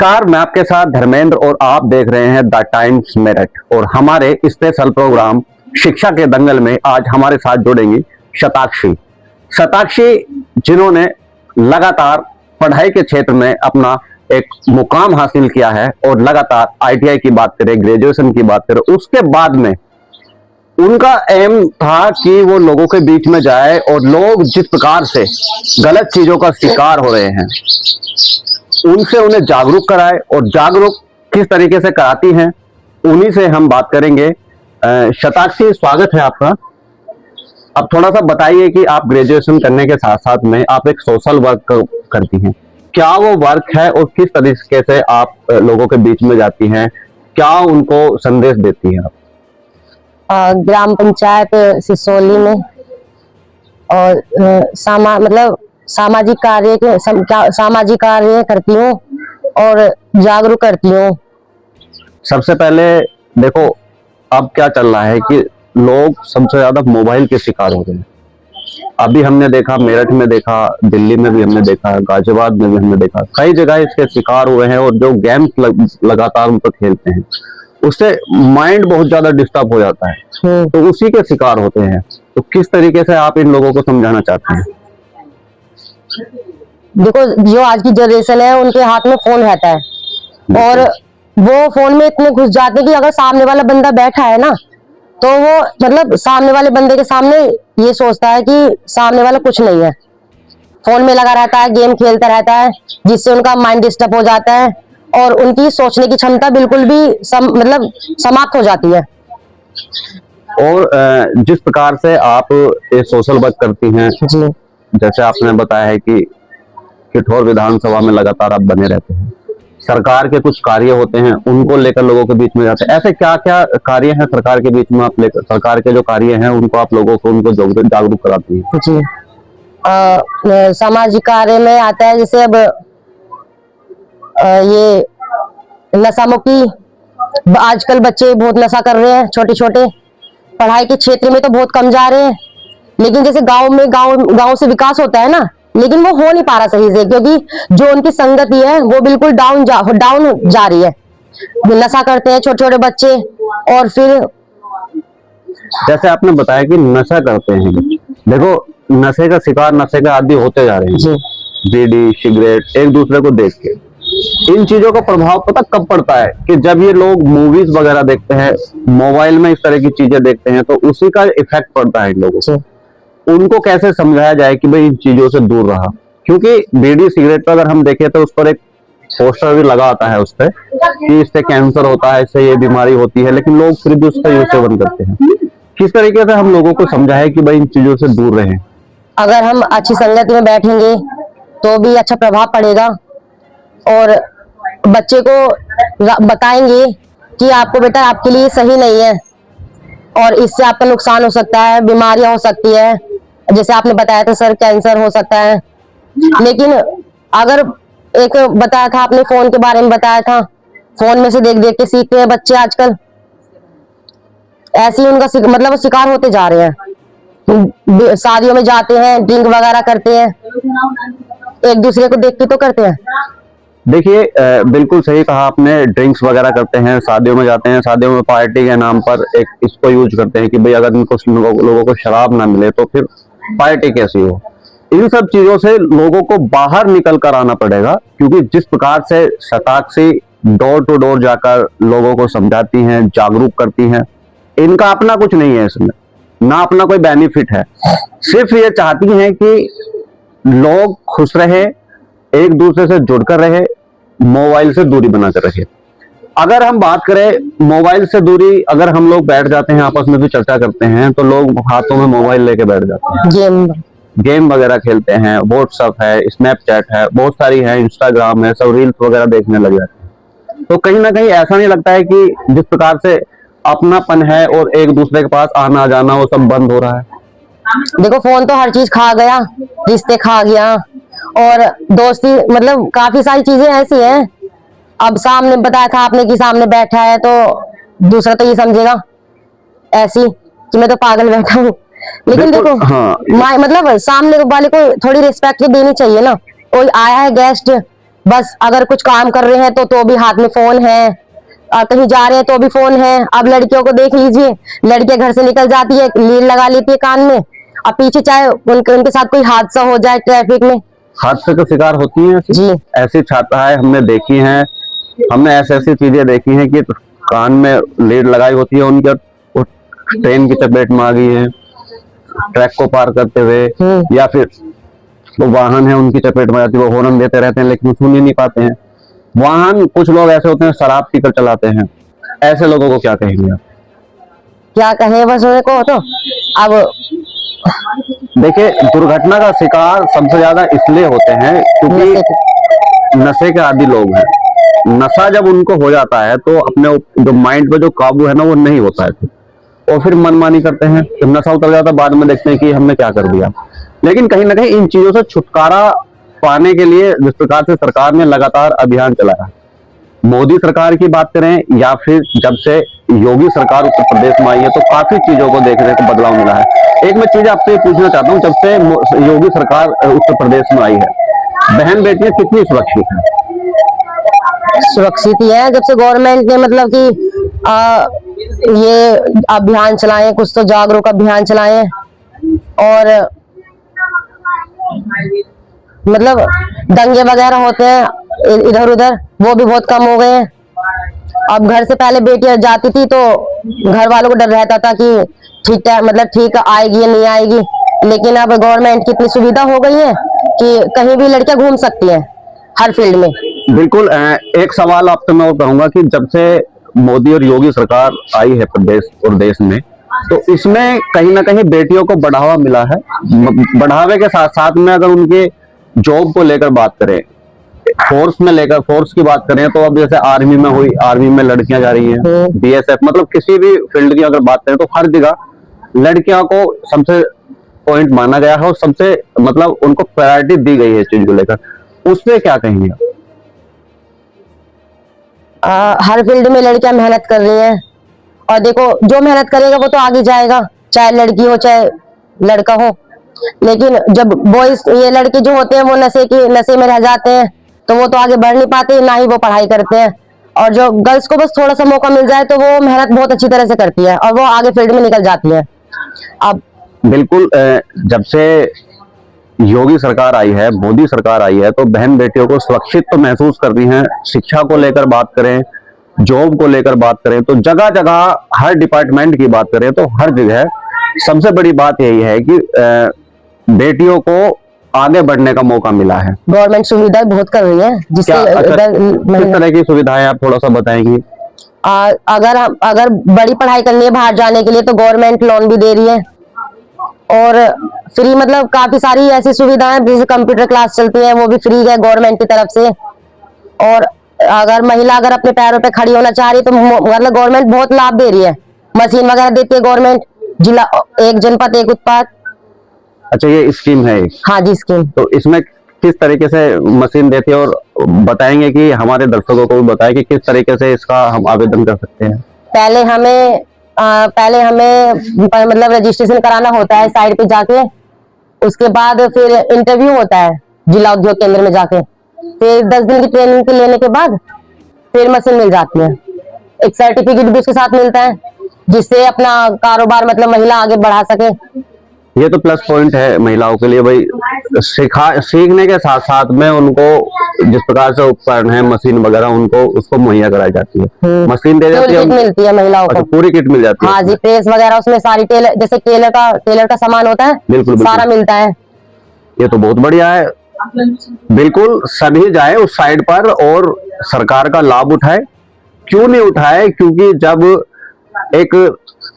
नमस्कार, मैं आपके साथ धर्मेंद्र और आप देख रहे हैं द टाइम्स मेरठ। और हमारे स्पेशल प्रोग्राम शिक्षा के दंगल में आज हमारे साथ जुड़ेंगी शताक्षी, जिन्होंने लगातार पढ़ाई के क्षेत्र में अपना एक मुकाम हासिल किया है और लगातार आईटीआई की बात करें, ग्रेजुएशन की बात करें, उसके बाद में उनका एम था कि वो लोगों के बीच में जाए और लोग जिस प्रकार से गलत चीजों का शिकार हो रहे हैं उनसे उन्हें जागरूक कराए, और जागरूक किस तरीके से कराती हैं उन्हीं से हम बात करेंगे। शताक्षी, स्वागत है आपका। अब थोड़ा सा बताइए कि आप ग्रेजुएशन करने के साथ साथ में आप एक सोशल वर्क करती हैं, क्या वो वर्क है और किस तरीके से आप लोगों के बीच में जाती हैं, क्या उनको संदेश देती हैं आप? ग्राम पंचायत सिसोली में और सामाजिक कार्य करती हूँ और जागरूक करती हूँ। सबसे पहले देखो, अब क्या चल रहा है कि लोग सबसे ज्यादा मोबाइल के शिकार हो रहे हैं। अभी हमने देखा, मेरठ में देखा, दिल्ली में भी हमने देखा, गाजियाबाद में भी हमने देखा, कई जगह इसके शिकार हुए हैं। और जो गेम्स लगातार उन पर खेलते हैं उससे माइंड बहुत ज्यादा डिस्टर्ब हो जाता है, तो उसी के शिकार होते हैं। तो किस तरीके से आप इन लोगों को समझाना चाहते हैं? देखो, जो आज की जनरेशन है उनके हाथ में फोन रहता है और वो फोन में इतने घुस जाते हैं कि अगर सामने वाला बंदा बैठा है ना, तो वो सामने वाले बंदे के सामने ये सोचता है कि सामने वाला कुछ नहीं है। फोन में लगा रहता है, गेम खेलता रहता है, जिससे उनका माइंड डिस्टर्ब हो जाता है और उनकी सोचने की क्षमता बिल्कुल भी समाप्त हो जाती है। और जिस प्रकार से आप ये सोशल वर्क करती हैं जी, जैसे आपने बताया है कि किठौर विधानसभा में लगातार आप बने रहते हैं, सरकार के कुछ कार्य होते हैं उनको लेकर लोगों के बीच में जाते हैं, ऐसे क्या क्या कार्य हैं सरकार के बीच में आप लेकर, सरकार के जो कार्य हैं उनको आप लोगों को उनको जागरूक कराती है? जी, सामाजिक कार्य में आता है जैसे अब ये नशा मुक्ति। आजकल बच्चे बहुत नशा कर रहे हैं, छोटे छोटे। पढ़ाई के क्षेत्र में तो बहुत कम जा रहे हैं, लेकिन जैसे गांव से विकास होता है ना, लेकिन वो हो नहीं पा रहा सही से, क्योंकि जो उनकी संगति है वो बिल्कुल डाउन जा रही है। नशा करते हैं छोटे छोटे बच्चे। और फिर जैसे आपने बताया कि नशा करते हैं, देखो नशे का शिकार, नशे का आदी होते जा रहे हैं। बीड़ी, सिगरेट, एक दूसरे को देख के इन चीजों का प्रभाव पता कब पड़ता है कि जब ये लोग मूवीज वगैरह देखते हैं, मोबाइल में इस तरह की चीजें देखते हैं, तो उसी का इफेक्ट पड़ता है इन लोगों से। उनको कैसे समझाया जाए कि भाई इन चीजों से दूर रहा? क्योंकि बीड़ी सिगरेट पर अगर हम देखें तो उस पर एक पोस्टर भी लगा आता है उस पर कि इससे कैंसर होता है, इससे ये बीमारी होती है, लेकिन लोग फिर भी उसका यूज सेवन करते हैं। किस तरीके से हम लोगों को समझाए कि भाई इन चीजों से दूर रहें? अगर हम अच्छी संगत में बैठेंगे तो भी अच्छा प्रभाव पड़ेगा और बच्चे को बताएंगे कि आपको बेटा आपके लिए सही नहीं है और इससे आपका नुकसान हो सकता है, बीमारियां हो सकती है, जैसे आपने बताया था सर, कैंसर हो सकता है। लेकिन अगर एक बताया था आपने, फोन के बारे में बताया था, फोन में से देख देख के सीखते हैं बच्चे आजकल। ऐसे ही उनका शिकार होते जा रहे हैं। शादियों में जाते हैं, ड्रिंक वगैरह करते हैं, एक दूसरे को देख के तो करते हैं। देखिए, बिल्कुल सही कहा आपने, ड्रिंक्स वगैरह करते हैं, शादियों में जाते हैं, शादियों में पार्टी के नाम पर एक इसको यूज करते हैं कि भाई अगर इनको लोगों को शराब ना मिले तो फिर पार्टी कैसी हो। इन सब चीजों से लोगों को बाहर निकल कर आना पड़ेगा, क्योंकि जिस प्रकार से शताक्षी डोर टू डोर जाकर लोगों को समझाती हैं, जागरूक करती हैं, इनका अपना कुछ नहीं है इसमें, ना अपना कोई बेनिफिट है। सिर्फ ये चाहती हैं कि लोग खुश रहे, एक दूसरे से जुड़कर रहे, मोबाइल से दूरी बनाकर रहे। अगर हम बात करें मोबाइल से दूरी, अगर हम लोग बैठ जाते हैं आपस में भी चर्चा करते हैं तो लोग हाथों में मोबाइल लेके बैठ जाते हैं, गेम वगैरह खेलते हैं, व्हाट्सएप है, स्नैपचैट है, बहुत सारी है, इंस्टाग्राम है, सब रील्स वगैरह देखने लग जाते हैं। तो कहीं ना कहीं ऐसा नहीं लगता है कि जिस प्रकार से अपनापन है और एक दूसरे के पास आना जाना वो सब बंद हो रहा है? देखो, फोन तो हर चीज खा गया, रिश्ते खा गया और दोस्ती, काफी सारी चीजें ऐसी हैं। अब सामने बताया था आपने कि सामने बैठा है तो दूसरा तो ये समझेगा ऐसी कि मैं तो पागल बैठा हूँ। लेकिन देखो, सामने वाले को थोड़ी रिस्पेक्ट देनी चाहिए ना। कोई आया है गेस्ट, बस अगर कुछ काम कर रहे हैं तो भी हाथ में फोन है, कहीं जा रहे हैं तो भी फोन है। अब लड़कियों को देख लीजिए, लड़कियां घर से निकल जाती है, लीड लगा लेती है कान में, अब पीछे चाहे उनके साथ कोई हादसा हो जाए ट्रैफिक में, हादसे का शिकार होती हैं जी। ऐसी छात्राएं हमने देखी हैं, हमने ऐसी ऐसी चीजें देखी हैं कि कान में लीड लगाई होती है उनके, वो ट्रेन की चपेट में आ गई है ट्रैक को पार करते हुए, या फिर वो वाहन है उनकी चपेट में आती है, वो हॉर्न देते रहते हैं लेकिन वो सुन ही नहीं पाते हैं। वाहन कुछ लोग ऐसे होते हैं शराब पीकर चलाते हैं, ऐसे लोगों को क्या कहेंगे आप? क्या कहें बस उनको, तो अब देखिए दुर्घटना का शिकार सबसे ज्यादा इसलिए होते हैं क्योंकि नशे के आदी लोग हैं। नशा जब उनको हो जाता है तो अपने जो माइंड पे जो काबू है ना वो नहीं होता है, और फिर मनमानी करते हैं। जब नशा उतर जाता है बाद में देखते हैं कि हमने क्या कर दिया। लेकिन कहीं ना कहीं इन चीजों से छुटकारा पाने के लिए जिस प्रकार से सरकार ने लगातार अभियान चलाया, मोदी सरकार की बात करें या फिर जब से योगी सरकार उत्तर प्रदेश में आई है, तो काफी चीजों को देखने को बदलाव मिला है। एक मैं चीज आपसे पूछना चाहता हूँ, जब से योगी सरकार उत्तर प्रदेश में आई है, बहन बेटियां कितनी सुरक्षित हैं? सुरक्षित ही है। जब से गवर्नमेंट ने मतलब कि ये अभियान चलाए, कुछ तो जागरूक अभियान चलाए, और मतलब दंगे वगैरह होते हैं इधर उधर, वो भी बहुत कम हो गए हैं। अब घर से पहले बेटियां जाती थी तो घर वालों को डर रहता था कि ठीक है, मतलब ठीक आएगी या नहीं आएगी, लेकिन अब गवर्नमेंट की इतनी सुविधा हो गई है कि कहीं भी लड़कियां घूम सकती हैं हर फील्ड में। बिल्कुल। एक सवाल आपसे मैं कहूंगा कि जब से मोदी और योगी सरकार आई है प्रदेश और देश में, तो इसमें कहीं ना कहीं बेटियों को बढ़ावा मिला है। बढ़ावे के साथ साथ में अगर उनके जॉब को लेकर बात करें, फोर्स की बात करें, तो अब जैसे आर्मी में हुई, आर्मी में लड़कियां जा रही हैं, बीएसएफ, मतलब किसी भी फील्ड की अगर बात करें तो हर जगह लड़कियों को सबसे पॉइंट माना गया है और सबसे मतलब उनको प्रायोरिटी दी गई है इस चीज को लेकर। उससे क्या कहेंगे आप? हर फील्ड में लड़कियां मेहनत कर रही हैं, और देखो जो मेहनत करेगा वो तो आगे जाएगा, चाहे लड़की हो चाहे लड़का हो। लेकिन जब बॉयज, ये लड़के जो होते हैं वो नशे में रह जाते हैं, तो वो तो आगे बढ़ नहीं पाते, ना ही वो पढ़ाई करते हैं। और जो गर्ल्स को बस थोड़ा सा मौका मिल जाए तो वो मेहनत बहुत अच्छी तरह से करती है और वो आगे फील्ड में निकल जाती है। अब बिल्कुल, जब से योगी सरकार आई है, मोदी सरकार आई है, तो बहन बेटियों को सुरक्षित तो महसूस कर रही हैं। शिक्षा को लेकर बात करें, जॉब को लेकर बात करें, तो जगह जगह हर डिपार्टमेंट की बात करें तो हर जगह सबसे बड़ी बात यही है कि बेटियों को आगे बढ़ने का मौका मिला है। गवर्नमेंट सुविधाएं बहुत कर रही है, जिससे किस तरह की सुविधाएं आप थोड़ा सा बताएंगी? अगर बड़ी पढ़ाई करनी है बाहर जाने के लिए तो गवर्नमेंट लोन भी दे रही है, और फ्री, मतलब काफी सारी ऐसी सुविधाएं, जैसे कंप्यूटर क्लास चलती है वो भी फ्री है गवर्नमेंट की तरफ से। और अगर महिला अगर अपने पैरों पे खड़ी होना चाह रही है तो मतलब गवर्नमेंट बहुत लाभ दे रही है, मशीन वगैरह देती है गवर्नमेंट, जिला एक जनपद एक उत्पाद। अच्छा, ये स्कीम है? हाँ जी, स्कीम। तो इसमें किस तरीके से मशीन देती है, और बताएंगे कि हमारे दर्शकों को भी बताएं कि किस तरीके से इसका हम आवेदन कर सकते हैं? पहले हमें मतलब रजिस्ट्रेशन कराना होता है साइट पे जाके, उसके बाद फिर इंटरव्यू होता है जिला उद्योग केंद्र में जाके, फिर 10 दिन की ट्रेनिंग के लेने के बाद फिर मशीन मिल जाती है। एक सर्टिफिकेट भी उसके साथ मिलता है, जिससे अपना कारोबार मतलब महिला आगे बढ़ा सके। ये तो प्लस पॉइंट है महिलाओं के लिए भाई। सीखने के साथ साथ में उनको जिस प्रकार से उपकरण है, मशीन वगैरह, उनको उसको मुहैया कराई जाती है। मशीन दे जाती है, मिलती है महिलाओं को। पूरी किट मिल जाती है? हाँ जी, प्रेस वगैरह उसमें सारी जैसे टेलर का सामान होता है, बिल्कुल सारा मिलता है। ये तो बहुत बढ़िया है। बिल्कुल सभी जाए उस साइड पर और सरकार का लाभ उठाए। क्यों नहीं उठाए? क्योंकि जब एक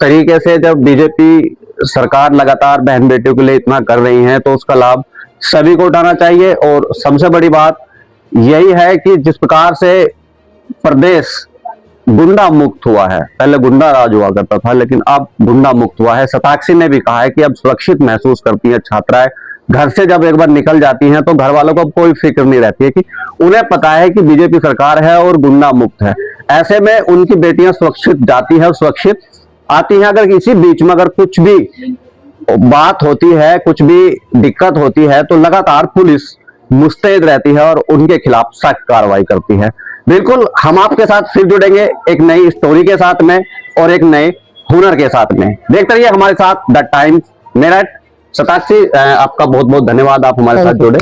तरीके से जब बीजेपी सरकार लगातार बहन बेटियों के लिए इतना कर रही है, तो उसका लाभ सभी को उठाना चाहिए। और सबसे बड़ी बात यही है कि जिस प्रकार से प्रदेश गुंडा मुक्त हुआ है, पहले गुंडा राज हुआ करता था लेकिन अब गुंडा मुक्त हुआ है। शताक्षी ने भी कहा है कि अब सुरक्षित महसूस करती है छात्राएं। घर से जब एक बार निकल जाती हैं तो घर वालों को अब कोई फिक्र नहीं रहती है, कि उन्हें पता है कि बीजेपी सरकार है और गुंडा मुक्त है। ऐसे में उनकी बेटियां सुरक्षित जाती है और सुरक्षित आती हैं। अगर इसी बीच में अगर कुछ भी बात होती है, कुछ भी दिक्कत होती है, तो लगातार पुलिस मुस्तैद रहती है और उनके खिलाफ सख्त कार्रवाई करती है। बिल्कुल हम आपके साथ फिर जुड़ेंगे एक नई स्टोरी के साथ में और एक नए हुनर के साथ में। देखते रहिए हमारे साथ द टाइम्स मेरठ। शताक्षी आपका बहुत बहुत धन्यवाद, आप हमारे साथ जुड़े।